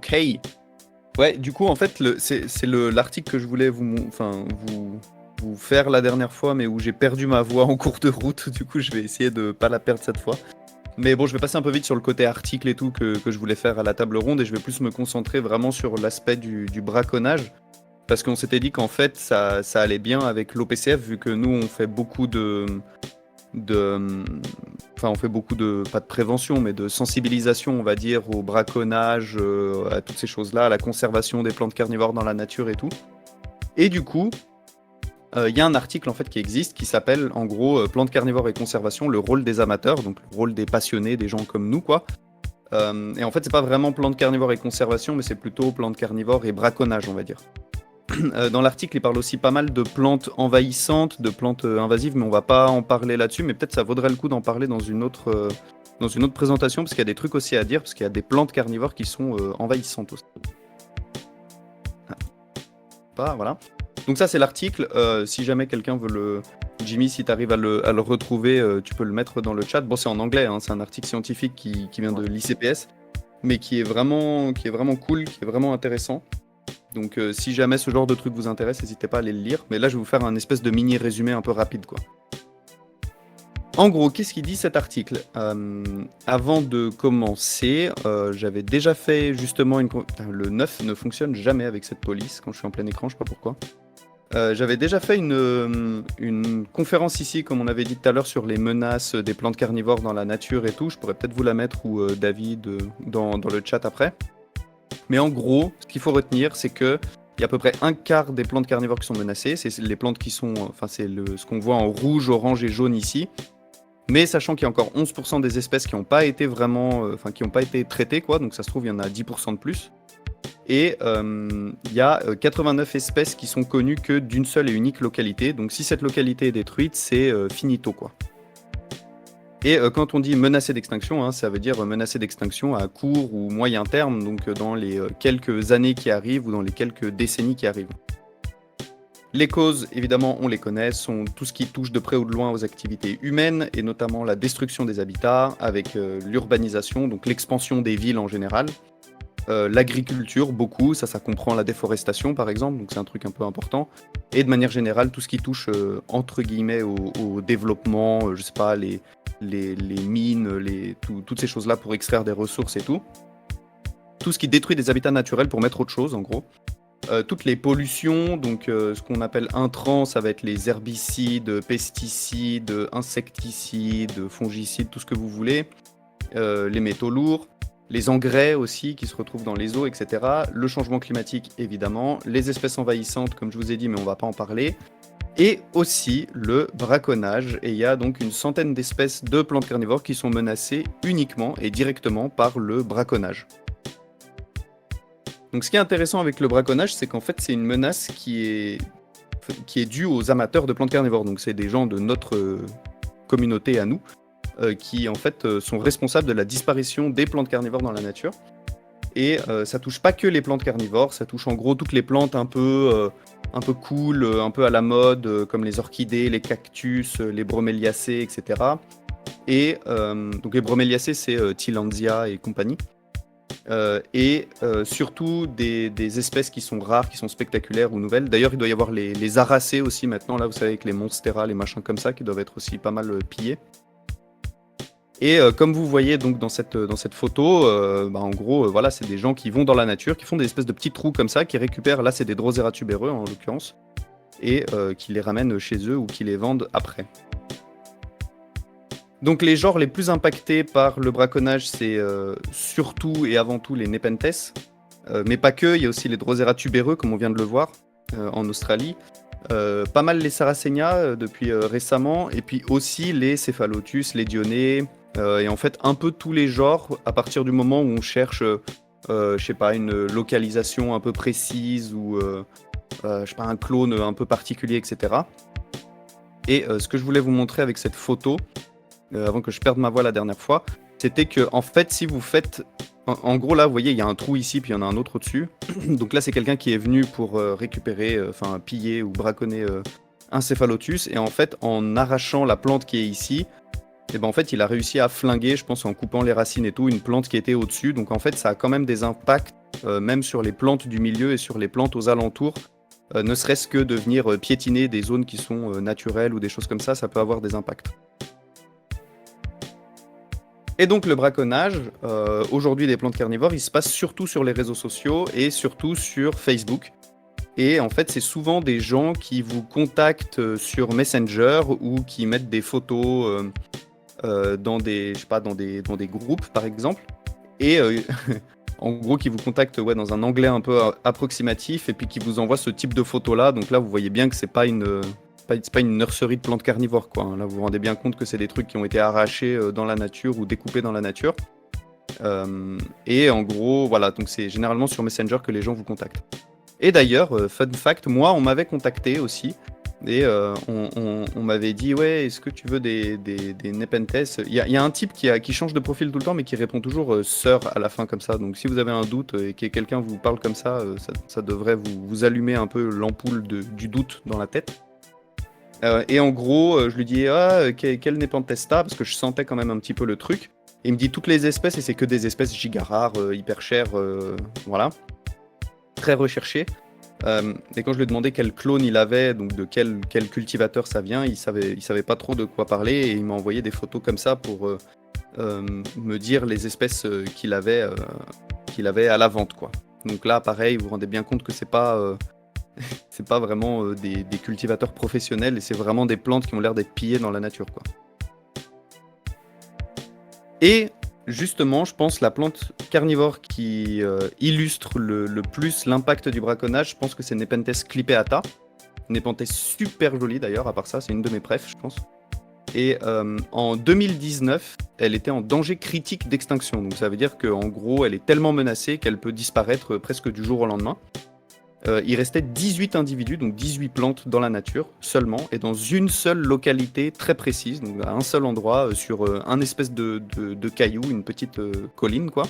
Ok. Ouais, du coup, en fait, c'est l'article que je voulais vous faire la dernière fois, mais où j'ai perdu ma voix en cours de route. Du coup, je vais essayer de pas la perdre cette fois. Mais bon, je vais passer un peu vite sur le côté article et tout que je voulais faire à la table ronde et je vais plus me concentrer vraiment sur l'aspect du braconnage. Parce qu'on s'était dit qu'en fait, ça allait bien avec l'OPCF, vu que nous, on fait beaucoup de, enfin, on fait beaucoup de, pas de prévention, mais de sensibilisation, on va dire, au braconnage, à toutes ces choses-là, à la conservation des plantes carnivores dans la nature et tout. Et du coup, il y a un article en fait qui existe qui s'appelle en gros Plantes carnivores et conservation, le rôle des amateurs, donc le rôle des passionnés, des gens comme nous, quoi. Et en fait, c'est pas vraiment plantes carnivores et conservation, mais c'est plutôt plantes carnivores et braconnage, on va dire. Dans l'article, il parle aussi pas mal de plantes envahissantes, de plantes invasives, mais on va pas en parler là-dessus. Mais peut-être ça vaudrait le coup d'en parler dans une autre présentation, parce qu'il y a des trucs aussi à dire, parce qu'il y a des plantes carnivores qui sont envahissantes aussi. Pas, voilà. Donc ça, c'est l'article. Si jamais quelqu'un veut le... Jimmy, si tu arrives à le retrouver, tu peux le mettre dans le chat. Bon, c'est en anglais, hein, c'est un article scientifique qui vient de l'ICPS, mais qui est vraiment cool, qui est vraiment intéressant. Donc si jamais ce genre de truc vous intéresse, n'hésitez pas à aller le lire. Mais là, je vais vous faire un espèce de mini résumé un peu rapide, quoi. En gros, qu'est-ce qu'il dit cet article? Avant de commencer, j'avais déjà fait justement le 9 ne fonctionne jamais avec cette police quand je suis en plein écran, je sais pas pourquoi. J'avais déjà fait une conférence ici, comme on avait dit tout à l'heure, sur les menaces des plantes carnivores dans la nature et tout. Je pourrais peut-être vous la mettre ou David dans le chat après. Mais en gros, ce qu'il faut retenir, c'est que il y a à peu près un quart des plantes carnivores qui sont menacées. C'est les plantes qui sont, enfin c'est ce qu'on voit en rouge, orange et jaune ici. Mais sachant qu'il y a encore 11% des espèces qui n'ont pas été vraiment, qui n'ont pas été traitées, quoi. Donc ça se trouve, il y en a 10% de plus. Et il y a 89 espèces qui sont connues que d'une seule et unique localité. Donc si cette localité est détruite, c'est finito, quoi. Et quand on dit menacé d'extinction, hein, ça veut dire menacé d'extinction à court ou moyen terme, donc dans les quelques années qui arrivent ou dans les quelques décennies qui arrivent. Les causes, évidemment, on les connaît, sont tout ce qui touche de près ou de loin aux activités humaines, et notamment la destruction des habitats, avec l'urbanisation, donc l'expansion des villes en général. L'agriculture, beaucoup, ça comprend la déforestation par exemple, donc c'est un truc un peu important. Et de manière générale, tout ce qui touche entre guillemets au développement, je sais pas, les mines, toutes ces choses-là pour extraire des ressources et tout. Tout ce qui détruit des habitats naturels pour mettre autre chose en gros. Toutes les pollutions, donc ce qu'on appelle intrants, ça va être les herbicides, pesticides, insecticides, fongicides, tout ce que vous voulez. Les métaux lourds. Les engrais aussi qui se retrouvent dans les eaux, etc. Le changement climatique, évidemment. Les espèces envahissantes, comme je vous ai dit, mais on ne va pas en parler. Et aussi le braconnage. Et il y a donc une centaine d'espèces de plantes carnivores qui sont menacées uniquement et directement par le braconnage. Donc ce qui est intéressant avec le braconnage, c'est qu'en fait, c'est une menace qui est due aux amateurs de plantes carnivores. Donc c'est des gens de notre communauté à nous. Qui en fait sont responsables de la disparition des plantes carnivores dans la nature. Et ça touche pas que les plantes carnivores, ça touche en gros toutes les plantes un peu cool, un peu à la mode, comme les orchidées, les cactus, les broméliacées, etc. Et donc les broméliacées, c'est Tillandsia et compagnie. Et surtout des espèces qui sont rares, qui sont spectaculaires ou nouvelles. D'ailleurs, il doit y avoir les aracées aussi maintenant, là vous savez, avec les monstera, les machins comme ça, qui doivent être aussi pas mal pillés. Et comme vous voyez donc dans cette photo, en gros, voilà, c'est des gens qui vont dans la nature, qui font des espèces de petits trous comme ça, qui récupèrent, là c'est des Drosera tubéreux en l'occurrence, et qui les ramènent chez eux ou qui les vendent après. Donc les genres les plus impactés par le braconnage, c'est surtout et avant tout les Nepenthes, mais pas que, il y a aussi les Drosera tubéreux, comme on vient de le voir, en Australie. Pas mal les Sarracenia depuis récemment, et puis aussi les Cephalotus, les Dionnées, et en fait un peu tous les genres à partir du moment où on cherche, je sais pas, une localisation un peu précise ou je sais pas, un clone un peu particulier, etc. Et ce que je voulais vous montrer avec cette photo, avant que je perde ma voix la dernière fois, c'était que en fait si vous faites en gros, là, vous voyez, il y a un trou ici, puis il y en a un autre au-dessus. Donc là, c'est quelqu'un qui est venu pour récupérer, piller ou braconner un Cephalotus. Et en fait, en arrachant la plante qui est ici, et ben en fait, il a réussi à flinguer, je pense en coupant les racines et tout, une plante qui était au-dessus. Donc en fait, ça a quand même des impacts, même sur les plantes du milieu et sur les plantes aux alentours. Ne serait-ce que de venir piétiner des zones qui sont naturelles ou des choses comme ça peut avoir des impacts. Et donc le braconnage, aujourd'hui des plantes carnivores, il se passe surtout sur les réseaux sociaux et surtout sur Facebook. Et en fait, c'est souvent des gens qui vous contactent sur Messenger ou qui mettent des photos dans des, je sais pas, dans des groupes, par exemple. Et en gros, qui vous contactent dans un anglais un peu approximatif et puis qui vous envoie ce type de photos-là. Donc là, vous voyez bien que c'est pas une nurserie de plantes carnivores, quoi. Là, vous vous rendez bien compte que c'est des trucs qui ont été arrachés dans la nature ou découpés dans la nature. Et en gros, voilà, donc c'est généralement sur Messenger que les gens vous contactent. Et d'ailleurs, fun fact, moi, on m'avait contacté aussi. Et on m'avait dit, ouais, est-ce que tu veux des Nepenthes? Il y a un type qui change de profil tout le temps, mais qui répond toujours sœur à la fin comme ça. Donc si vous avez un doute et que quelqu'un vous parle comme ça, ça devrait vous allumer un peu l'ampoule du doute dans la tête. Et en gros, je lui dis, quel Nepenthes t'as? Parce que je sentais quand même un petit peu le truc. Et il me dit toutes les espèces, et c'est que des espèces giga rares, hyper chères, voilà. Très recherchées. Et quand je lui ai demandé quel clone il avait, donc de quel cultivateur ça vient, il savait pas trop de quoi parler et il m'a envoyé des photos comme ça pour me dire les espèces qu'il avait à la vente, quoi. Donc là, pareil, vous vous rendez bien compte que c'est pas vraiment des cultivateurs professionnels et c'est vraiment des plantes qui ont l'air d'être pillées dans la nature, quoi. Et justement, je pense la plante carnivore qui illustre le plus l'impact du braconnage, je pense que c'est Nepenthes clipeata. Nepenthes super jolie d'ailleurs, à part ça, c'est une de mes préfs, je pense. Et en 2019, elle était en danger critique d'extinction. Donc ça veut dire qu'en gros, elle est tellement menacée qu'elle peut disparaître presque du jour au lendemain. Il restait 18 individus, donc 18 plantes dans la nature seulement, et dans une seule localité très précise, donc à un seul endroit, sur un espèce de caillou, une petite colline, quoi.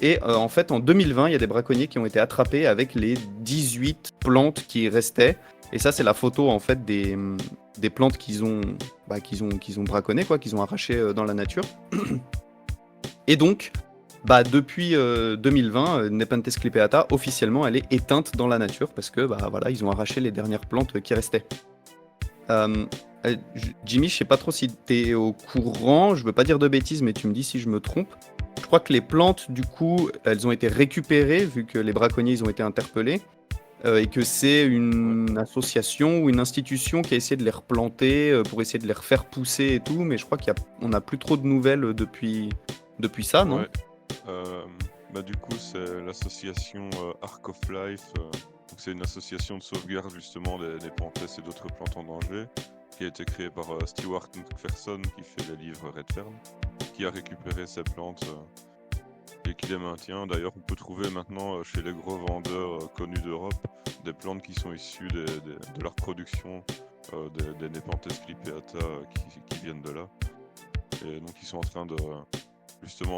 Et en fait, en 2020, il y a des braconniers qui ont été attrapés avec les 18 plantes qui restaient. Et ça, c'est la photo en fait des plantes qu'ils ont braconnées, quoi, qu'ils ont arrachées dans la nature. Et donc, depuis 2020, Nepenthes clipeata, officiellement, elle est éteinte dans la nature parce que voilà, ils ont arraché les dernières plantes qui restaient. Jimmy, je sais pas trop si tu es au courant, je veux pas dire de bêtises, mais tu me dis si je me trompe. Je crois que les plantes, du coup, elles ont été récupérées vu que les braconniers ils ont été interpellés et que c'est une association ou une institution qui a essayé de les replanter pour essayer de les refaire pousser et tout, mais je crois qu'on n'a plus trop de nouvelles depuis ça, non? Ouais. Du coup, c'est l'association Arc of Life. Donc c'est une association de sauvegarde justement des Nepenthes et d'autres plantes en danger, qui a été créée par Stewart McPherson, qui fait les livres Redfern, qui a récupéré ces plantes et qui les maintient. D'ailleurs, on peut trouver maintenant chez les gros vendeurs connus d'Europe des plantes qui sont issues de leur production des Nepenthes clipeata qui viennent de là. Et donc ils sont en train de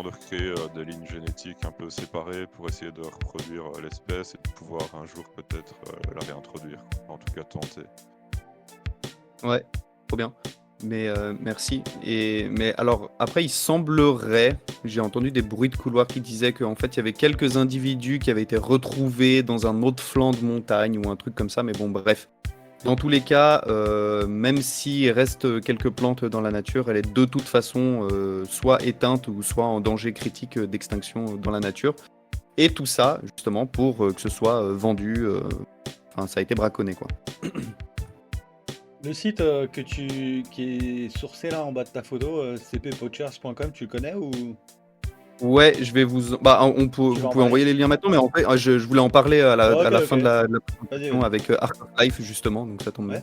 recréer des lignes génétiques un peu séparées pour essayer de reproduire l'espèce et de pouvoir un jour peut-être la réintroduire, en tout cas tenter. Ouais, trop bien. Mais merci. Mais alors, après, il semblerait, j'ai entendu des bruits de couloir qui disaient qu'en fait, il y avait quelques individus qui avaient été retrouvés dans un autre flanc de montagne ou un truc comme ça, mais bon, bref. Dans tous les cas, même s'il reste quelques plantes dans la nature, elle est de toute façon soit éteinte ou soit en danger critique d'extinction dans la nature. Et tout ça, justement, pour que ce soit vendu. Enfin, ça a été braconné, quoi. Le site qui est sourcé là en bas de ta photo, cppoachers.com, tu le connais ou Ouais, je vais vous. Vous pouvez envoyer les liens maintenant, mais en fait, je voulais en parler à la fin de la présentation avec Arc of Life, justement, donc ça tombe bien.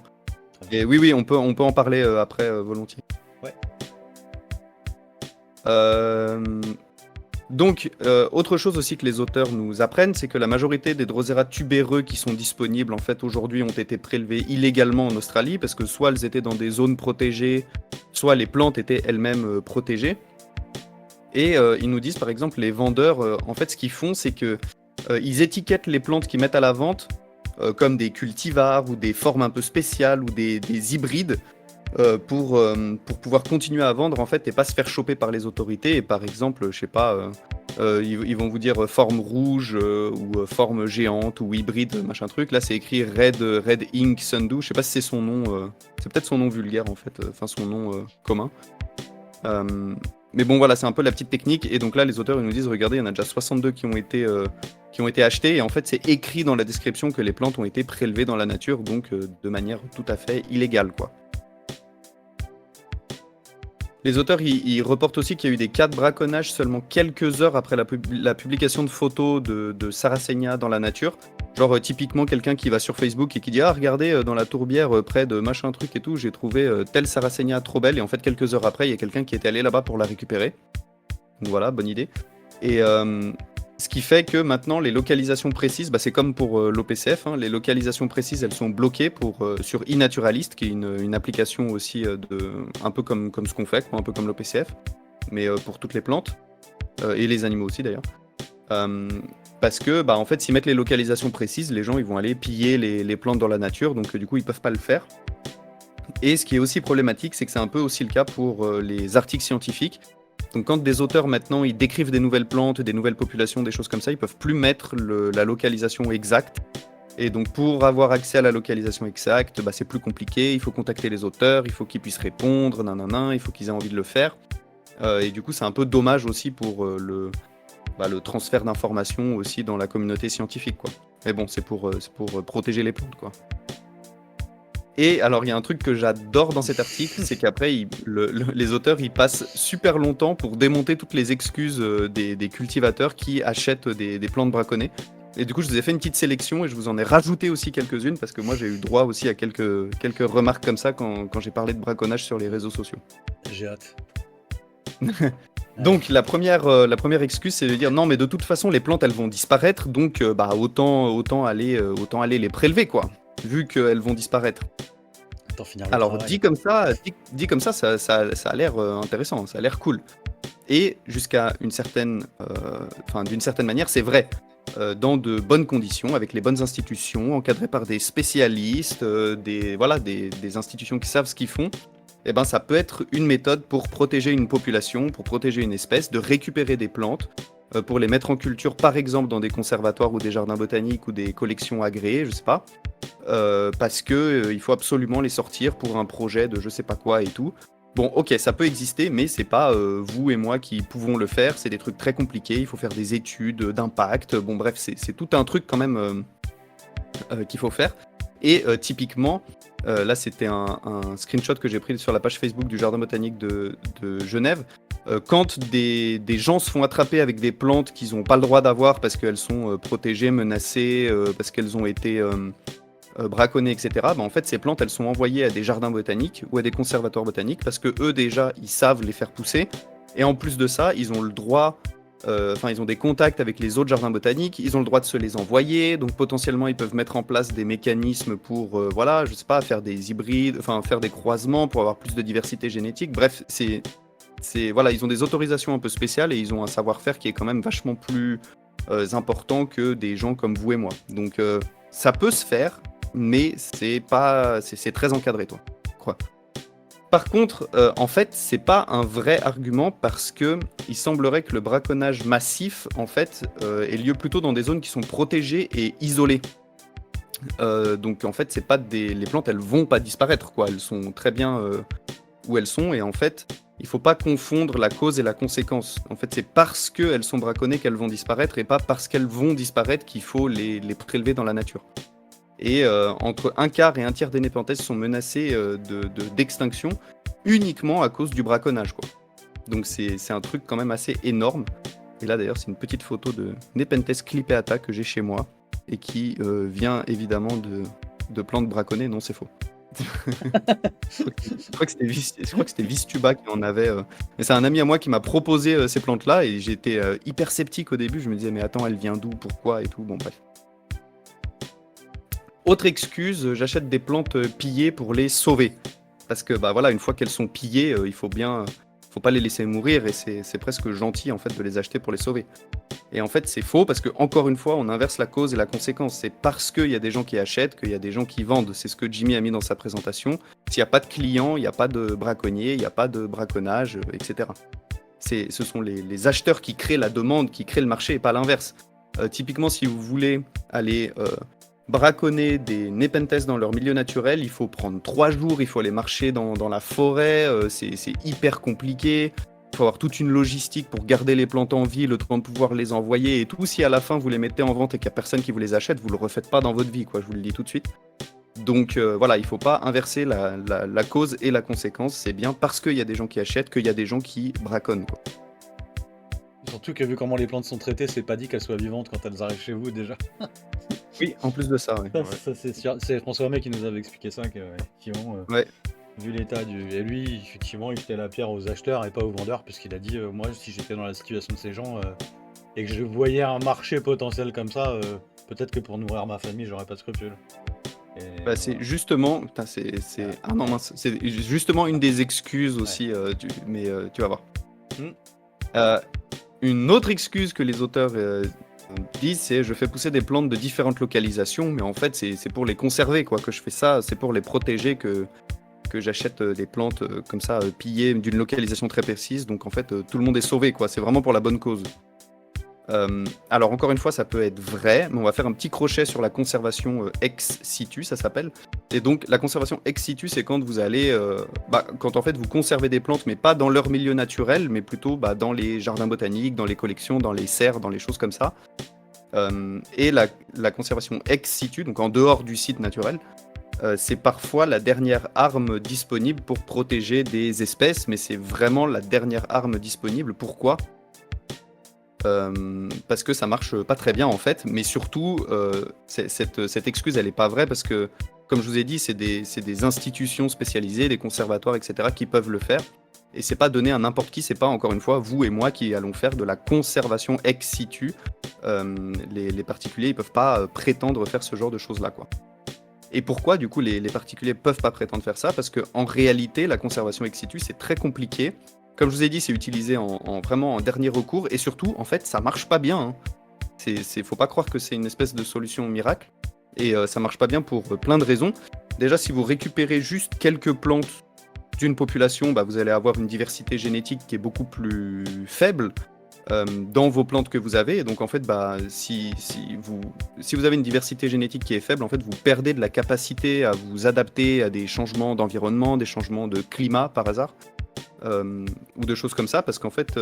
Et oui, on peut en parler après, volontiers. Ouais. Donc, autre chose aussi que les auteurs nous apprennent, c'est que la majorité des Drosera tubéreux qui sont disponibles en fait aujourd'hui ont été prélevés illégalement en Australie parce que soit elles étaient dans des zones protégées, soit les plantes étaient elles-mêmes protégées. Et ils nous disent par exemple les vendeurs, en fait ce qu'ils font c'est que ils étiquettent les plantes qu'ils mettent à la vente comme des cultivars ou des formes un peu spéciales ou des hybrides. pour pouvoir continuer à vendre en fait et pas se faire choper par les autorités. Et par exemple, je sais pas, ils vont vous dire forme rouge ou forme géante ou hybride, machin truc. Là, c'est écrit Red Ink Sundew. Je sais pas si c'est son nom, c'est peut-être son nom vulgaire en fait, enfin son nom commun. Mais bon, voilà, c'est un peu la petite technique. Et donc là, les auteurs ils nous disent regardez, il y en a déjà 62 qui ont été achetés. Et en fait, c'est écrit dans la description que les plantes ont été prélevées dans la nature, donc de manière tout à fait illégale, quoi. Les auteurs, ils reportent aussi qu'il y a eu des cas de braconnage seulement quelques heures après la publication de photos de Sarracenia dans la nature. Genre, typiquement, quelqu'un qui va sur Facebook et qui dit ah, regardez, dans la tourbière, près de machin truc et tout, j'ai trouvé telle Sarracenia trop belle. Et en fait, quelques heures après, il y a quelqu'un qui était allé là-bas pour la récupérer. Donc voilà, bonne idée. Et ce qui fait que maintenant, les localisations précises, c'est comme pour l'OPCF, hein, les localisations précises, elles sont bloquées sur iNaturalist, qui est une application aussi un peu comme ce qu'on fait, quoi, un peu comme l'OPCF, mais pour toutes les plantes, et les animaux aussi d'ailleurs. Parce que, en fait, s'ils mettent les localisations précises, les gens ils vont aller piller les plantes dans la nature, donc du coup, ils peuvent pas le faire. Et ce qui est aussi problématique, c'est que c'est un peu aussi le cas pour les articles scientifiques. Donc quand des auteurs maintenant ils décrivent des nouvelles plantes, des nouvelles populations, des choses comme ça, ils peuvent plus mettre la localisation exacte. Et donc pour avoir accès à la localisation exacte, c'est plus compliqué, il faut contacter les auteurs, il faut qu'ils puissent répondre, il faut qu'ils aient envie de le faire. Et du coup c'est un peu dommage aussi pour le transfert d'informations aussi dans la communauté scientifique, quoi. Mais bon, c'est pour protéger les plantes, quoi. Et alors, il y a un truc que j'adore dans cet article, c'est qu'après, les auteurs, ils passent super longtemps pour démonter toutes les excuses des cultivateurs qui achètent des plantes braconnées. Et du coup, je vous ai fait une petite sélection et je vous en ai rajouté aussi quelques-unes parce que moi, j'ai eu droit aussi à quelques remarques comme ça quand j'ai parlé de braconnage sur les réseaux sociaux. J'ai hâte. Donc, la première excuse, c'est de dire non, mais de toute façon, les plantes, elles vont disparaître, donc autant aller les prélever, quoi, vu qu'elles vont disparaître. Alors, dit comme ça, ça a l'air intéressant, ça a l'air cool. Et jusqu'à d'une certaine manière, c'est vrai. Dans de bonnes conditions, avec les bonnes institutions, encadrées par des spécialistes, des institutions qui savent ce qu'ils font, ça peut être une méthode pour protéger une population, pour protéger une espèce, de récupérer des plantes, pour les mettre en culture, par exemple, dans des conservatoires ou des jardins botaniques ou des collections agréées, je sais pas, parce que il faut absolument les sortir pour un projet de je sais pas quoi et tout. Bon, ok, ça peut exister, mais c'est pas vous et moi qui pouvons le faire. C'est des trucs très compliqués. Il faut faire des études d'impact. Bon, bref, c'est tout un truc quand même qu'il faut faire. Et typiquement, là, c'était un screenshot que j'ai pris sur la page Facebook du Jardin botanique de Genève. Quand des gens se font attraper avec des plantes qu'ils n'ont pas le droit d'avoir parce qu'elles sont protégées, menacées, parce qu'elles ont été braconnées, etc. En fait, ces plantes, elles sont envoyées à des jardins botaniques ou à des conservatoires botaniques parce que eux déjà, ils savent les faire pousser. Et en plus de ça, ils ont le droit, ils ont des contacts avec les autres jardins botaniques. Ils ont le droit de se les envoyer. Donc potentiellement, ils peuvent mettre en place des mécanismes pour, je sais pas, faire des hybrides, faire des croisements pour avoir plus de diversité génétique. Bref, ils ont des autorisations un peu spéciales et ils ont un savoir-faire qui est quand même vachement plus important que des gens comme vous et moi. Donc ça peut se faire, mais c'est très encadré, quoi. Par contre, en fait, c'est pas un vrai argument parce que il semblerait que le braconnage massif, en fait, ait lieu plutôt dans des zones qui sont protégées et isolées. Donc en fait, c'est pas les plantes, elles vont pas disparaître, quoi. Elles sont très bien où elles sont et en fait, il faut pas confondre la cause et la conséquence. En fait, c'est parce qu'elles sont braconnées qu'elles vont disparaître et pas parce qu'elles vont disparaître qu'il faut les prélever dans la nature. Et entre un quart et un tiers des népenthes sont menacés d'extinction uniquement à cause du braconnage, quoi. Donc c'est un truc quand même assez énorme. Et là d'ailleurs c'est une petite photo de Nepenthes clipeata que j'ai chez moi et qui vient évidemment de plantes braconnées. Non, c'est faux. Je crois que c'était Vistuba qui en avait. Mais c'est un ami à moi qui m'a proposé ces plantes-là et j'étais hyper sceptique au début. Je me disais mais attends, elle vient d'où, pourquoi et tout. Bon bref. Autre excuse, j'achète des plantes pillées pour les sauver. Parce que une fois qu'elles sont pillées, faut pas les laisser mourir et c'est presque gentil en fait de les acheter pour les sauver. Et en fait, c'est faux parce que, encore une fois, on inverse la cause et la conséquence. C'est parce qu'il y a des gens qui achètent qu'il y a des gens qui vendent. C'est ce que Jimmy a mis dans sa présentation. S'il n'y a pas de clients, il n'y a pas de braconniers, il n'y a pas de braconnage, etc. Ce sont les acheteurs qui créent la demande, qui créent le marché et pas l'inverse. Typiquement, si vous voulez aller braconner des Nepenthes dans leur milieu naturel, il faut prendre 3 jours, il faut aller marcher dans la forêt, c'est hyper compliqué. Il faut avoir toute une logistique pour garder les plantes en vie, le temps de pouvoir les envoyer et tout. Si à la fin vous les mettez en vente et qu'il n'y a personne qui vous les achète, vous ne le refaites pas dans votre vie, quoi, je vous le dis tout de suite. Donc voilà, il ne faut pas inverser la cause et la conséquence. C'est bien parce qu'il y a des gens qui achètent qu'il y a des gens qui braconnent, quoi. Surtout que vu comment les plantes sont traitées, c'est pas dit qu'elles soient vivantes quand elles arrivent chez vous déjà. Oui, en plus de ça, ouais. Ça, c'est sûr. C'est François Homais qui nous avait expliqué ça, qu'effectivement, Ouais. vu l'état du. Et lui, effectivement, il jetait la pierre aux acheteurs et pas aux vendeurs, puisqu'il a dit moi, si j'étais dans la situation de ces gens et que je voyais un marché potentiel comme ça, peut-être que pour nourrir ma famille, j'aurais pas de scrupules. Bah, c'est justement, putain, ah non, mince, c'est justement une des excuses aussi, mais tu vas voir. Une autre excuse que les auteurs disent, c'est je fais pousser des plantes de différentes localisations, mais en fait c'est pour les conserver, quoi, que je fais ça, c'est pour les protéger que j'achète des plantes comme ça pillées d'une localisation très précise, donc en fait tout le monde est sauvé, quoi, c'est vraiment pour la bonne cause. Alors encore une fois, ça peut être vrai, mais on va faire un petit crochet sur la conservation ex situ, ça s'appelle. Et donc la conservation ex situ, c'est quand vous allez, quand en fait vous conservez des plantes, mais pas dans leur milieu naturel, mais plutôt dans les jardins botaniques, dans les collections, dans les serres, dans les choses comme ça. Et la conservation ex situ, donc en dehors du site naturel, c'est parfois la dernière arme disponible pour protéger des espèces, mais c'est vraiment la dernière arme disponible. Pourquoi ? Parce que ça marche pas très bien en fait, mais surtout cette excuse elle est pas vraie parce que comme je vous ai dit c'est des institutions spécialisées, des conservatoires etc qui peuvent le faire et c'est pas donné à n'importe qui, c'est pas encore une fois vous et moi qui allons faire de la conservation ex situ. Les particuliers ils peuvent pas prétendre faire ce genre de choses là quoi. Et pourquoi du coup les particuliers peuvent pas prétendre faire ça? Parce que en réalité la conservation ex situ c'est très compliqué. Comme je vous ai dit, c'est utilisé vraiment en dernier recours et surtout, en fait, ça marche pas bien. Faut pas croire que c'est une espèce de solution miracle et ça marche pas bien pour plein de raisons. Déjà, si vous récupérez juste quelques plantes d'une population, vous allez avoir une diversité génétique qui est beaucoup plus faible dans vos plantes que vous avez. Et donc, en fait, si vous avez une diversité génétique qui est faible, en fait, vous perdez de la capacité à vous adapter à des changements d'environnement, des changements de climat par hasard. Ou de choses comme ça, parce qu'en fait,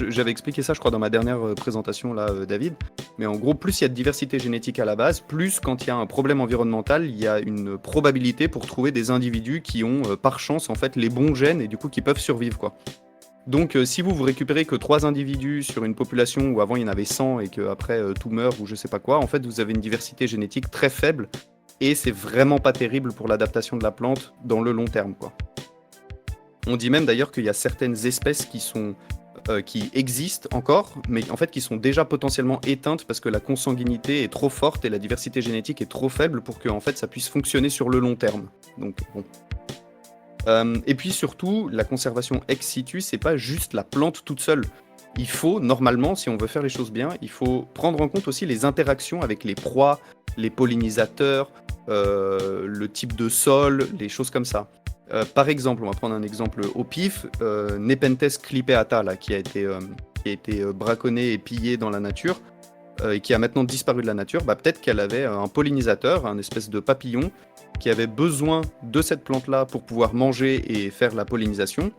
j'avais expliqué ça, je crois, dans ma dernière présentation, là, David, mais en gros, plus il y a de diversité génétique à la base, plus quand il y a un problème environnemental, il y a une probabilité pour trouver des individus qui ont, par chance, en fait, les bons gènes et du coup, qui peuvent survivre, quoi. Donc, si vous récupérez que 3 individus sur une population où avant il y en avait 100 et qu'après tout meurt ou je sais pas quoi, en fait, vous avez une diversité génétique très faible et c'est vraiment pas terrible pour l'adaptation de la plante dans le long terme, quoi. On dit même d'ailleurs qu'il y a certaines espèces qui existent encore, mais en fait qui sont déjà potentiellement éteintes parce que la consanguinité est trop forte et la diversité génétique est trop faible pour que en fait, ça puisse fonctionner sur le long terme. Donc bon. Et puis surtout, la conservation ex situ, c'est pas juste la plante toute seule. Il faut, normalement, si on veut faire les choses bien, il faut prendre en compte aussi les interactions avec les proies, les pollinisateurs, le type de sol, les choses comme ça. Par exemple, on va prendre un exemple au pif, Nepenthes clipeata, là, qui a été braconné et pillé dans la nature, et qui a maintenant disparu de la nature, peut-être qu'elle avait un pollinisateur, un espèce de papillon, qui avait besoin de cette plante-là pour pouvoir manger et faire la pollinisation.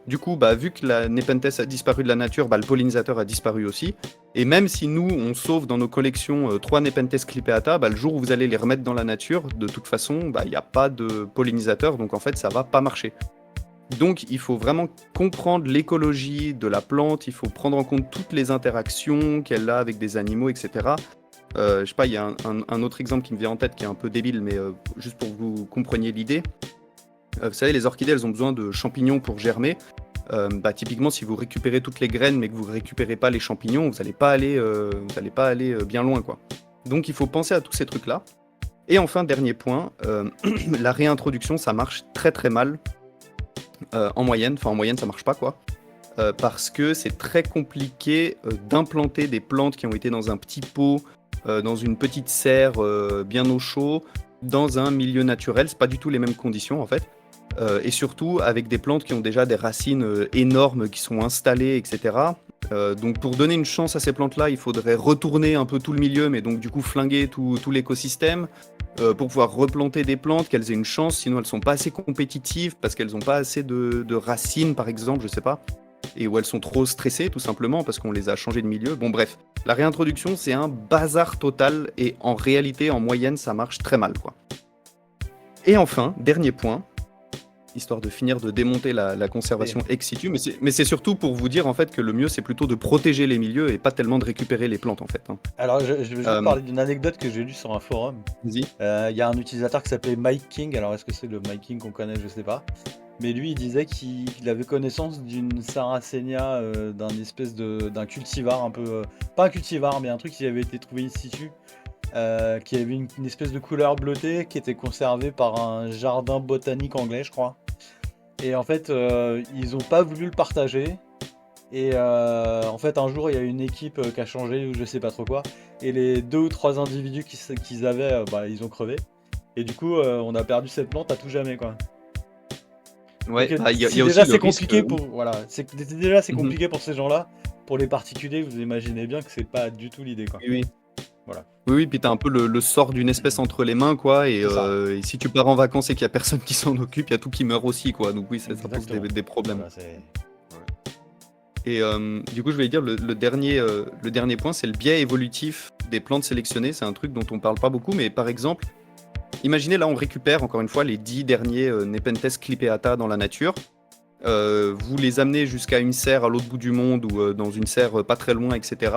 Du coup, vu que la Nepenthes a disparu de la nature, le pollinisateur a disparu aussi. Et même si nous, on sauve dans nos collections 3 Nepenthes clipeata, le jour où vous allez les remettre dans la nature, de toute façon, il n'y a pas de pollinisateur, donc en fait, ça va pas marcher. Donc, il faut vraiment comprendre l'écologie de la plante, il faut prendre en compte toutes les interactions qu'elle a avec des animaux, etc. Je sais pas, il y a un autre exemple qui me vient en tête qui est un peu débile, mais juste pour que vous compreniez l'idée. Vous savez, les orchidées, elles ont besoin de champignons pour germer. Typiquement, si vous récupérez toutes les graines, mais que vous ne récupérez pas les champignons, vous n'allez pas aller bien loin, quoi. Donc, il faut penser à tous ces trucs-là. Et enfin, dernier point, la réintroduction, ça marche très très mal en moyenne. Enfin, en moyenne, ça marche pas, quoi. parce que c'est très compliqué d'implanter des plantes qui ont été dans un petit pot, dans une petite serre bien au chaud, dans un milieu naturel. C'est pas du tout les mêmes conditions en fait. Et surtout avec des plantes qui ont déjà des racines énormes qui sont installées, etc. Donc pour donner une chance à ces plantes-là, il faudrait retourner un peu tout le milieu, mais donc du coup flinguer tout l'écosystème pour pouvoir replanter des plantes, qu'elles aient une chance, sinon elles sont pas assez compétitives parce qu'elles n'ont pas assez de racines par exemple, je sais pas, et où elles sont trop stressées tout simplement parce qu'on les a changées de milieu. Bon bref, la réintroduction c'est un bazar total et en réalité en moyenne ça marche très mal quoi. Et enfin, dernier point, histoire de finir de démonter la conservation ex situ, mais c'est surtout pour vous dire en fait que le mieux c'est plutôt de protéger les milieux et pas tellement de récupérer les plantes en fait. Hein. Alors, je vais juste parler d'une anecdote que j'ai lue sur un forum. Vas-y. Il y a un utilisateur qui s'appelait Mike King. Alors, est-ce que c'est le Mike King qu'on connaît? Je sais pas. Mais lui, il disait qu'il avait connaissance d'une Sarracenia, d'un cultivar un peu. Pas un cultivar, mais un truc qui avait été trouvé in situ. Qui avait une espèce de couleur bleutée qui était conservée par un jardin botanique anglais, je crois. Et en fait, ils ont pas voulu le partager. Et en fait, un jour, il y a une équipe qui a changé, ou je sais pas trop quoi. Et les 2 ou 3 individus qu'ils avaient, ils ont crevé. Et du coup, on a perdu cette plante à tout jamais, quoi. Ouais, Donc, il y a si aussi déjà le c'est risque, compliqué pour voilà, déjà c'est Mhm. compliqué pour ces gens-là. Pour les particuliers, vous imaginez bien que c'est pas du tout l'idée, quoi. Oui, oui. Voilà. Oui, puis t'as un peu le sort d'une espèce entre les mains, quoi, et, C'est ça. et si tu pars en vacances et qu'il y a personne qui s'en occupe, il y a tout qui meurt aussi, quoi. Donc oui, ça pose Exactement. des problèmes. Voilà, c'est- Et du coup, je vais dire le dernier point, c'est le biais évolutif des plantes sélectionnées. C'est un truc dont on parle pas beaucoup, mais par exemple, imaginez là, on récupère encore une fois les 10 derniers Nepenthes clipeata dans la nature. Vous les amenez jusqu'à une serre à l'autre bout du monde ou dans une serre pas très loin, etc.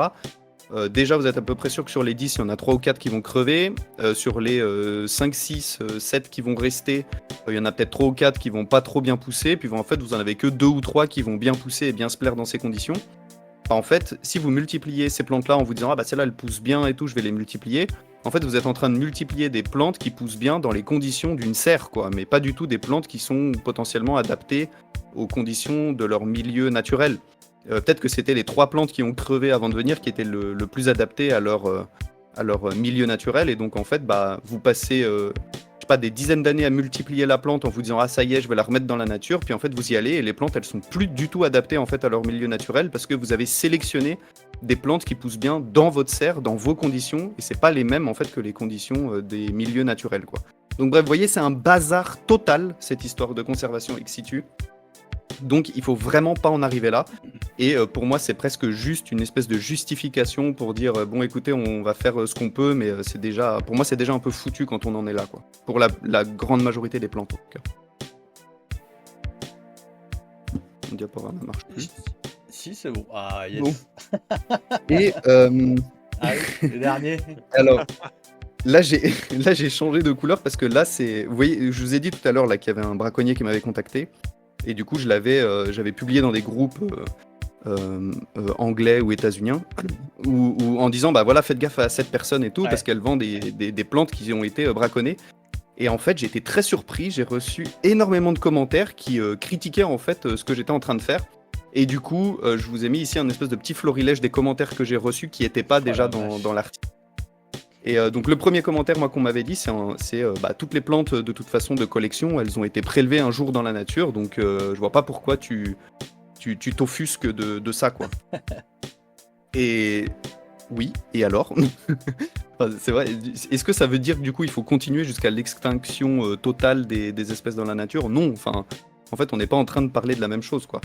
Déjà, vous êtes à peu près sûr que sur les 10, il y en a 3 ou 4 qui vont crever. Sur les 5, 6, 7 qui vont rester, il y en a peut-être 3 ou 4 qui vont pas trop bien pousser. Puis en fait, vous en avez que 2 ou 3 qui vont bien pousser et bien se plaire dans ces conditions. En fait, si vous multipliez ces plantes-là en vous disant « Ah bah celle-là, elle pousse bien et tout, je vais les multiplier », en fait, vous êtes en train de multiplier des plantes qui poussent bien dans les conditions d'une serre, quoi, mais pas du tout des plantes qui sont potentiellement adaptées aux conditions de leur milieu naturel. Peut-être que c'était les 3 plantes qui ont crevé avant de venir qui étaient le plus adaptées à leur milieu naturel. Et donc, en fait, bah, vous passez je sais pas, des dizaines d'années à multiplier la plante en vous disant « Ah, ça y est, je vais la remettre dans la nature ». Puis en fait, vous y allez et les plantes, elles sont plus du tout adaptées en fait, à leur milieu naturel parce que vous avez sélectionné des plantes qui poussent bien dans votre serre, dans vos conditions. Et c'est pas les mêmes en fait que les conditions des milieux naturels, quoi. Donc bref, vous voyez, c'est un bazar total, cette histoire de conservation ex situ. Donc il faut vraiment pas en arriver là. Et pour moi, c'est presque juste une espèce de justification pour dire bon, écoutez, on va faire ce qu'on peut, mais c'est déjà, pour moi, c'est déjà un peu foutu quand on en est là, quoi. Pour la grande majorité des plantes, en tout cas. Mon diaporama ne marche plus. Si, c'est bon. Ah, yes. Bon. Et Ah oui, le dernier. alors, là, j'ai changé de couleur parce que là, c'est, vous voyez, je vous ai dit tout à l'heure là qu'il y avait un braconnier qui m'avait contacté. Et du coup, j'avais publié dans des groupes anglais ou états-uniens, où en disant, bah voilà, faites gaffe à cette personne et tout, Ouais. parce qu'elle vend des plantes qui ont été braconnées. Et en fait, j'ai été très surpris, j'ai reçu énormément de commentaires qui critiquaient en fait ce que j'étais en train de faire. Et du coup, je vous ai mis ici un espèce de petit florilège des commentaires que j'ai reçus qui n'étaient pas déjà dans l'article. Et donc le premier commentaire moi qu'on m'avait dit, c'est bah, toutes les plantes de toute façon de collection, elles ont été prélevées un jour dans la nature, donc je vois pas pourquoi tu t'offusques de ça, quoi. Et oui, et alors Enfin, c'est vrai, est-ce que ça veut dire que du coup il faut continuer jusqu'à l'extinction totale des espèces dans la nature? Non, enfin, en fait on n'est pas en train de parler de la même chose, quoi.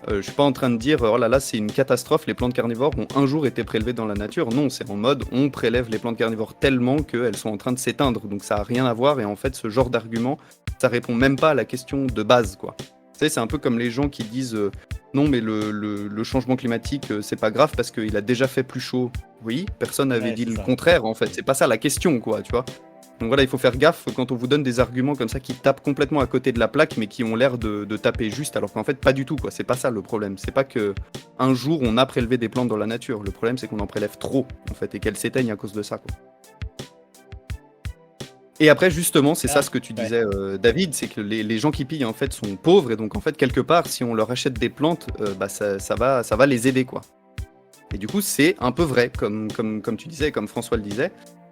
Je suis pas en train de dire oh là là c'est une catastrophe, les plantes carnivores ont un jour été prélevées dans la nature. Non, c'est en mode on prélève les plantes carnivores tellement qu'elles sont en train de s'éteindre, donc ça a rien à voir. Et en fait ce genre d'argument ça répond même pas à la question de base, quoi. Vous savez, c'est un peu comme les gens qui disent non mais le changement climatique c'est pas grave parce qu'il a déjà fait plus chaud. Oui, personne n'avait Ouais, dit c'est le ça. contraire en fait, c'est pas ça la question, quoi, tu vois. Donc voilà, il faut faire gaffe quand on vous donne des arguments comme ça qui tapent complètement à côté de la plaque, mais qui ont l'air de taper juste, alors qu'en fait pas du tout, quoi. C'est pas ça le problème. C'est pas que un jour on a prélevé des plantes dans la nature. Le problème c'est qu'on en prélève trop, en fait, et qu'elles s'éteignent à cause de ça, quoi. Et après, justement, c'est ça Ah, ce que tu ouais. disais, David, c'est que les gens qui pillent, en fait, sont pauvres et donc, en fait, quelque part, si on leur achète des plantes, bah, ça va les aider, quoi. Et du coup, c'est un peu vrai, comme tu disais, et comme François le disait.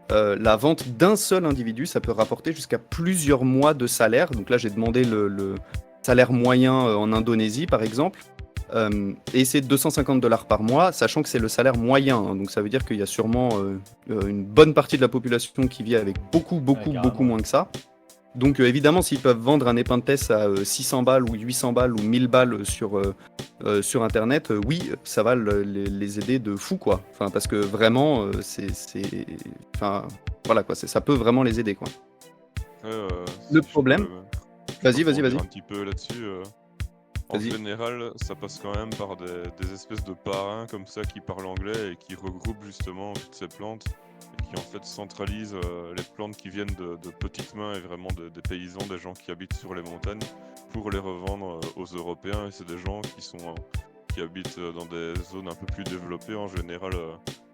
La vente d'un seul individu, ça peut rapporter jusqu'à plusieurs mois de salaire. Donc là, j'ai demandé le salaire moyen en Indonésie, par exemple. Et c'est 250 $ par mois, sachant que c'est le salaire moyen. Hein. Donc ça veut dire qu'il y a sûrement une bonne partie de la population qui vit avec beaucoup Carrément. moins que ça. Donc évidemment, s'ils peuvent vendre un épintes à 600 balles ou 800 balles ou 1000 balles sur Internet, oui, ça va les aider de fou, quoi. Enfin, parce que vraiment, enfin, voilà, quoi, ça peut vraiment les aider, quoi. Le Si je problème... peux Vas-y. rebondir un petit peu là-dessus. En Vas-y. général, ça passe quand même par des espèces de parrains comme ça qui parlent anglais et qui regroupent justement toutes ces plantes et qui en fait centralisent les plantes qui viennent de petites mains et vraiment des paysans, des gens qui habitent sur les montagnes pour les revendre aux Européens. Et c'est des gens qui habitent dans des zones un peu plus développées en général,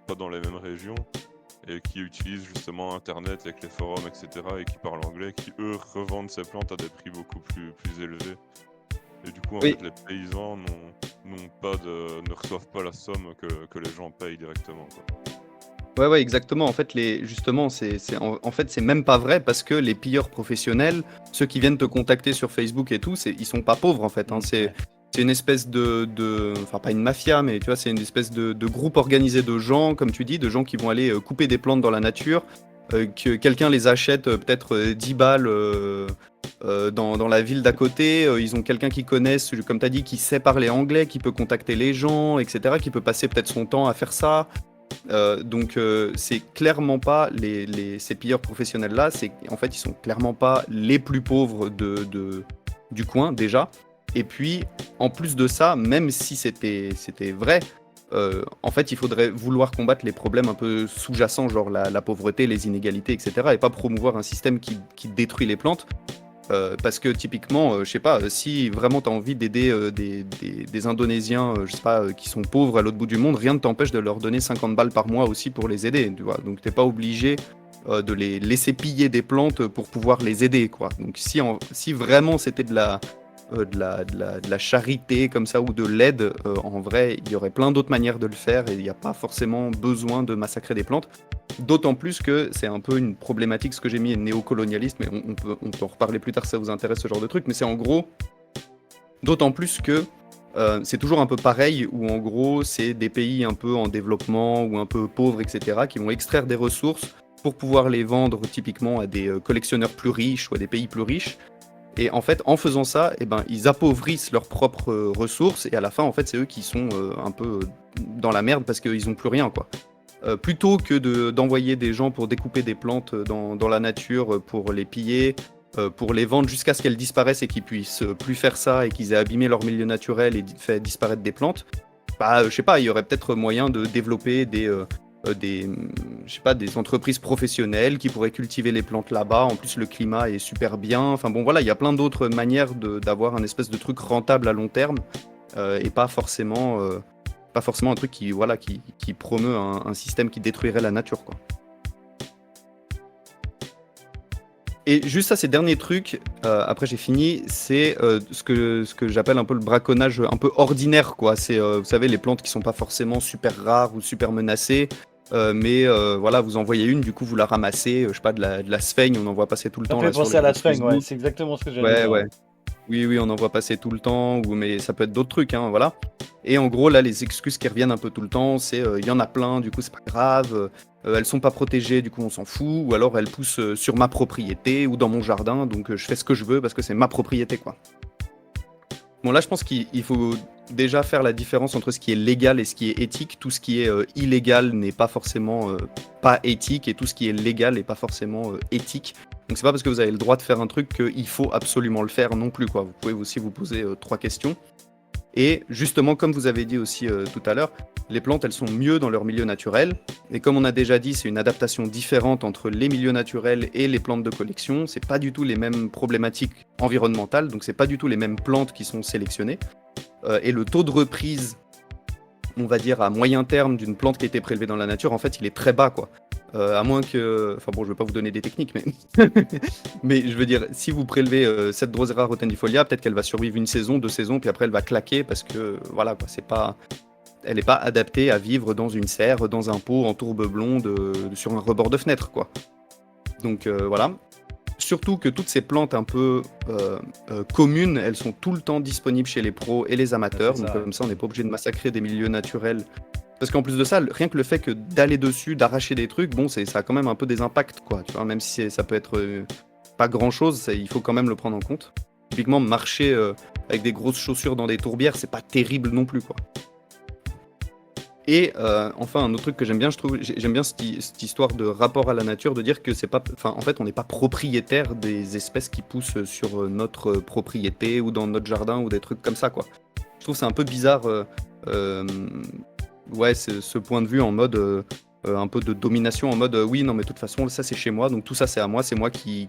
pas dans les mêmes régions, et qui utilisent justement Internet avec les forums, etc. et qui parlent anglais, qui eux revendent ces plantes à des prix beaucoup plus élevés. Et du coup, en Oui. fait, les paysans ne reçoivent pas la somme que les gens payent directement, quoi. Ouais, exactement. En fait, justement, en fait, c'est même pas vrai parce que les pilleurs professionnels, ceux qui viennent te contacter sur Facebook et tout, ils sont pas pauvres en fait. Hein. Ouais. C'est une espèce enfin pas une mafia, mais tu vois, c'est une espèce de groupe organisé de gens, comme tu dis, de gens qui vont aller couper des plantes dans la nature, que quelqu'un les achète peut-être 10 balles dans la ville d'à côté. Ils ont quelqu'un qu'ils connaissent, comme tu as dit, qui sait parler anglais, qui peut contacter les gens, etc., qui peut passer peut-être son temps à faire ça. Donc c'est clairement pas ces pilleurs professionnels là, en fait ils sont clairement pas les plus pauvres du coin déjà. Et puis en plus de ça, même si c'était vrai, en fait il faudrait vouloir combattre les problèmes un peu sous-jacents, genre la pauvreté, les inégalités, etc. et pas promouvoir un système qui détruit les plantes. Parce que typiquement, je sais pas, si vraiment tu as envie d'aider des Indonésiens, je sais pas, qui sont pauvres à l'autre bout du monde, rien ne t'empêche de leur donner 50 balles par mois aussi pour les aider, tu vois. Donc t'es pas obligé de les laisser piller des plantes pour pouvoir les aider, quoi. Donc si vraiment c'était de la charité comme ça ou de l'aide, en vrai, il y aurait plein d'autres manières de le faire et il n'y a pas forcément besoin de massacrer des plantes. D'autant plus que c'est un peu une problématique, ce que j'ai mis est néocolonialiste, mais on peut en reparler plus tard si ça vous intéresse ce genre de truc, mais c'est en gros, d'autant plus que c'est toujours un peu pareil, où en gros c'est des pays un peu en développement ou un peu pauvres, etc., qui vont extraire des ressources pour pouvoir les vendre typiquement à des collectionneurs plus riches ou à des pays plus riches. Et en fait, en faisant ça, eh ben, ils appauvrissent leurs propres ressources et à la fin, en fait, c'est eux qui sont un peu dans la merde parce qu'ils n'ont plus rien, quoi. Plutôt que d'envoyer des gens pour découper des plantes dans la nature, pour les piller, pour les vendre jusqu'à ce qu'elles disparaissent et qu'ils puissent plus faire ça et qu'ils aient abîmé leur milieu naturel et fait disparaître des plantes, bah, je sais pas, il y aurait peut-être moyen de développer je sais pas, des entreprises professionnelles qui pourraient cultiver les plantes là-bas. En plus, le climat est super bien. Enfin bon, voilà, il y a plein d'autres manières d'avoir un espèce de truc rentable à long terme et pas forcément un truc qui promeut un système qui détruirait la nature, quoi. Et juste ça, ces derniers trucs, après j'ai fini, c'est ce que j'appelle un peu le braconnage un peu ordinaire, quoi. C'est, vous savez, les plantes qui sont pas forcément super rares ou super menacées, mais voilà, vous en voyez une, du coup vous la ramassez, je sais pas, de la sphaigne, on en voit passer tout le Ça temps me là fait sur penser les à la groupes sphaigne, ouais, Facebook. c'est exactement ce que j'allais Ouais, dire. ouais. Oui, on en voit passer tout le temps, mais ça peut être d'autres trucs, hein, voilà. Et en gros, là, les excuses qui reviennent un peu tout le temps, c'est il y en a plein, du coup, c'est pas grave, elles sont pas protégées, du coup, on s'en fout, ou alors elles poussent sur ma propriété ou dans mon jardin, donc je fais ce que je veux parce que c'est ma propriété, quoi. Bon, là, je pense qu'il faut déjà faire la différence entre ce qui est légal et ce qui est éthique. Tout ce qui est illégal n'est pas forcément pas éthique, et tout ce qui est légal n'est pas forcément éthique. Donc c'est pas parce que vous avez le droit de faire un truc qu'il faut absolument le faire non plus, quoi. Vous pouvez aussi vous poser 3 questions. Et justement, comme vous avez dit aussi tout à l'heure, les plantes, elles sont mieux dans leur milieu naturel. Et comme on a déjà dit, c'est une adaptation différente entre les milieux naturels et les plantes de collection. C'est pas du tout les mêmes problématiques environnementales, donc c'est pas du tout les mêmes plantes qui sont sélectionnées. Et le taux de reprise, on va dire à moyen terme, d'une plante qui a été prélevée dans la nature, en fait, il est très bas, quoi. À moins que. Enfin bon, je vais pas vous donner des techniques, mais. Mais je veux dire, si vous prélevez cette Drosera rotendifolia, peut-être qu'elle va survivre une saison, 2 saisons, puis après elle va claquer parce que voilà, quoi, c'est pas. Elle n'est pas adaptée à vivre dans une serre, dans un pot en tourbe blonde, sur un rebord de fenêtre, quoi. Donc voilà. Surtout que toutes ces plantes un peu communes, elles sont tout le temps disponibles chez les pros et les amateurs. c'est Donc ça. comme ça, on n'est pas obligé de massacrer des milieux naturels. Parce qu'en plus de ça, rien que le fait que d'aller dessus, d'arracher des trucs, bon, ça a quand même un peu des impacts, quoi. Tu vois, même si ça peut être pas grand-chose, il faut quand même le prendre en compte. Typiquement, marcher avec des grosses chaussures dans des tourbières, c'est pas terrible non plus, quoi. Et enfin, un autre truc que j'aime bien, j'aime bien cette histoire de rapport à la nature, de dire que c'est pas, enfin, en fait, on n'est pas propriétaire des espèces qui poussent sur notre propriété ou dans notre jardin ou des trucs comme ça, quoi. Je trouve que c'est un peu bizarre, ouais, ce point de vue en mode un peu de domination, en mode oui, non, mais de toute façon, ça c'est chez moi, donc tout ça c'est à moi, c'est moi qui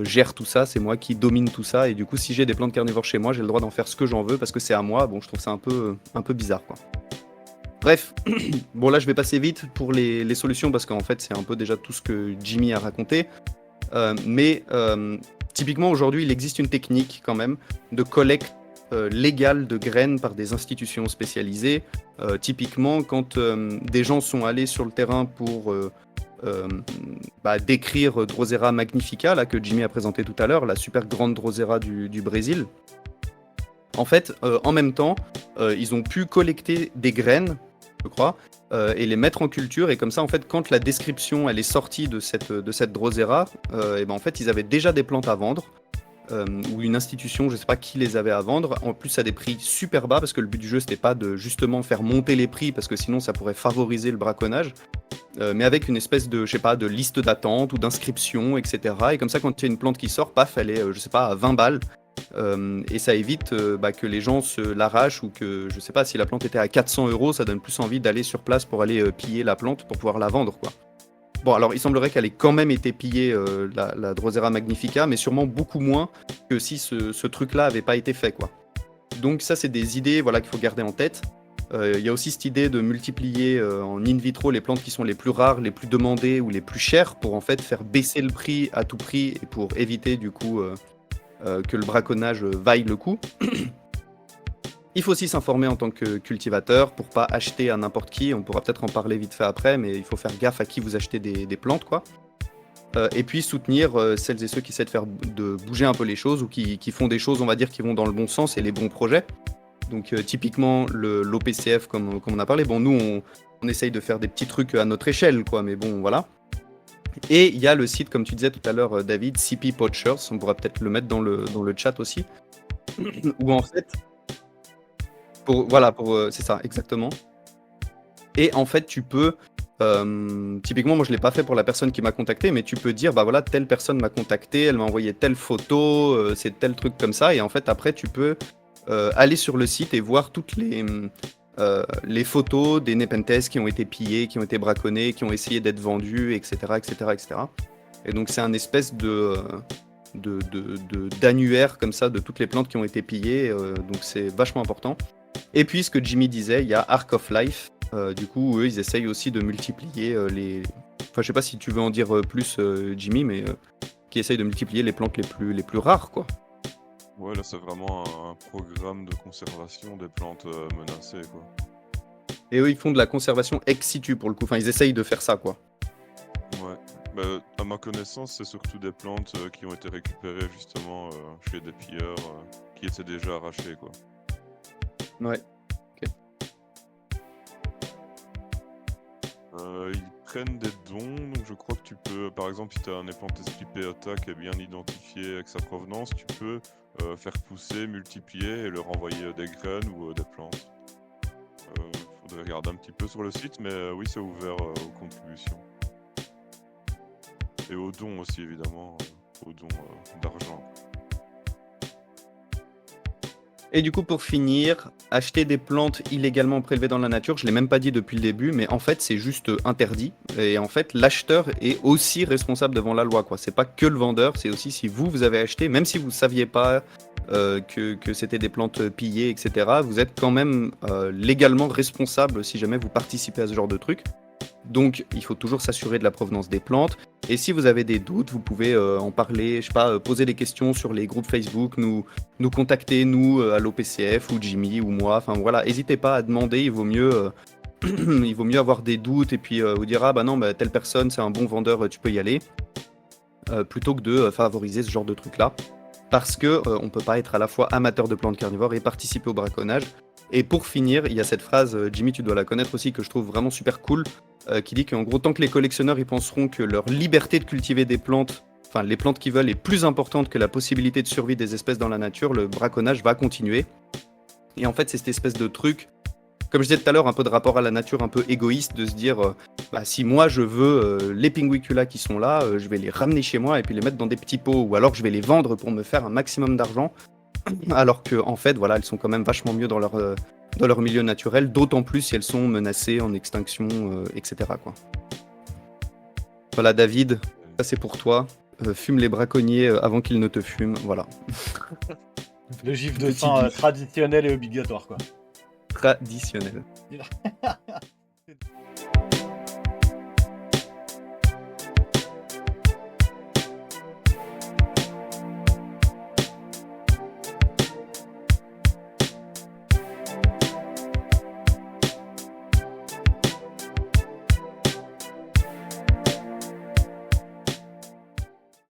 gère tout ça, c'est moi qui domine tout ça, et du coup, si j'ai des plantes carnivores chez moi, j'ai le droit d'en faire ce que j'en veux parce que c'est à moi. Bon, je trouve ça un peu bizarre, quoi. Bref, bon là je vais passer vite pour les solutions parce qu'en fait c'est un peu déjà tout ce que Jimmy a raconté. Mais typiquement aujourd'hui il existe une technique quand même de collecte légale de graines par des institutions spécialisées. Typiquement quand des gens sont allés sur le terrain pour décrire Drosera magnifica, là, que Jimmy a présenté tout à l'heure, la super grande Drosera du Brésil. En fait, en même temps, ils ont pu collecter des graines, je crois, et les mettre en culture. Et comme ça, en fait, quand la description elle est sortie de cette Drosera, et ben en fait, ils avaient déjà des plantes à vendre, ou une institution, je sais pas qui les avait à vendre. En plus, à des prix super bas, parce que le but du jeu, c'était pas de justement faire monter les prix, parce que sinon, ça pourrait favoriser le braconnage. Mais avec une espèce de, je sais pas, de liste d'attente ou d'inscription, etc. Et comme ça, quand il y a une plante qui sort, paf, elle est, je sais pas, à 20 balles. Et ça évite que les gens se l'arrachent, ou que, je sais pas, si la plante était à 400 €, ça donne plus envie d'aller sur place pour aller piller la plante pour pouvoir la vendre, quoi. Bon, alors il semblerait qu'elle ait quand même été pillée, la Drosera magnifica, mais sûrement beaucoup moins que si ce truc-là avait pas été fait, quoi. Donc ça, c'est des idées, voilà, qu'il faut garder en tête. Il y a aussi cette idée de multiplier en in vitro les plantes qui sont les plus rares, les plus demandées ou les plus chères, pour en fait faire baisser le prix à tout prix et pour éviter du coup que le braconnage vaille le coup. Il faut aussi s'informer en tant que cultivateur pour pas acheter à n'importe qui. On pourra peut-être en parler vite fait après, mais il faut faire gaffe à qui vous achetez des plantes, quoi. Et puis soutenir celles et ceux qui essaient de bouger un peu les choses, ou qui font des choses, on va dire, qui vont dans le bon sens et les bons projets. Donc typiquement l'OPCF, comme on a parlé. Bon, nous on essaye de faire des petits trucs à notre échelle, quoi, mais bon, voilà. Et il y a le site, comme tu disais tout à l'heure, David, CP Poachers, on pourra peut-être le mettre dans le chat aussi, où en fait, c'est ça, exactement. Et en fait, tu peux, typiquement, moi je l'ai pas fait pour la personne qui m'a contacté, mais tu peux dire, bah voilà, telle personne m'a contacté, elle m'a envoyé telle photo, c'est tel truc comme ça, et en fait, après, tu peux aller sur le site et voir toutes les photos des Nepenthes qui ont été pillés, qui ont été braconnés, qui ont essayé d'être vendus, etc., etc., etc. Et donc c'est un espèce d'annuaire comme ça de toutes les plantes qui ont été pillées, donc c'est vachement important. Et puis ce que Jimmy disait, il y a Arc of Life, du coup eux ils essayent aussi de multiplier les... Enfin je sais pas si tu veux en dire plus Jimmy, mais qui essayent de multiplier les plantes les plus rares, quoi. Ouais, là c'est vraiment un programme de conservation des plantes menacées, quoi. Et eux ils font de la conservation ex situ pour le coup, enfin ils essayent de faire ça, quoi. Ouais, bah, à ma connaissance c'est surtout des plantes qui ont été récupérées justement chez des pilleurs qui étaient déjà arrachées, quoi. Ouais. Ils prennent des dons, donc je crois que tu peux, par exemple, si tu as un Nepenthes pipeata qui est bien identifié avec sa provenance, tu peux faire pousser, multiplier et leur envoyer des graines ou des plantes. Faudrait regarder un petit peu sur le site, mais oui, c'est ouvert aux contributions. Et aux dons aussi, évidemment, aux dons d'argent. Et du coup, pour finir, acheter des plantes illégalement prélevées dans la nature, je l'ai même pas dit depuis le début, mais en fait, c'est juste interdit. Et en fait, l'acheteur est aussi responsable devant la loi, quoi. C'est pas que le vendeur, c'est aussi si vous avez acheté, même si vous saviez pas que c'était des plantes pillées, etc., vous êtes quand même légalement responsable si jamais vous participez à ce genre de truc. Donc, il faut toujours s'assurer de la provenance des plantes. Et si vous avez des doutes, vous pouvez en parler, je sais pas, poser des questions sur les groupes Facebook, nous contacter, nous, à l'OPCF, ou Jimmy, ou moi. Enfin voilà, n'hésitez pas à demander, il vaut mieux, il vaut mieux avoir des doutes et puis vous dire, ah bah non, bah, telle personne, c'est un bon vendeur, tu peux y aller, plutôt que de favoriser ce genre de truc-là. Parce que on peut pas être à la fois amateur de plantes carnivores et participer au braconnage. Et pour finir, il y a cette phrase, Jimmy, tu dois la connaître aussi, que je trouve vraiment super cool, qui dit qu'en gros, tant que les collectionneurs ils penseront que leur liberté de cultiver des plantes, enfin les plantes qu'ils veulent, est plus importante que la possibilité de survie des espèces dans la nature, le braconnage va continuer. Et en fait, c'est cette espèce de truc, comme je disais tout à l'heure, un peu de rapport à la nature, un peu égoïste, de se dire, bah, si moi je veux les pinguicula qui sont là, je vais les ramener chez moi et puis les mettre dans des petits pots, ou alors je vais les vendre pour me faire un maximum d'argent. Alors que en fait, voilà, elles sont quand même vachement mieux dans leur milieu naturel, d'autant plus si elles sont menacées, en extinction, etc. quoi. Voilà, David, ça c'est pour toi. Fume les braconniers avant qu'ils ne te fument, voilà. Le gif de Petit sang gif. traditionnel et obligatoire, quoi. Traditionnel.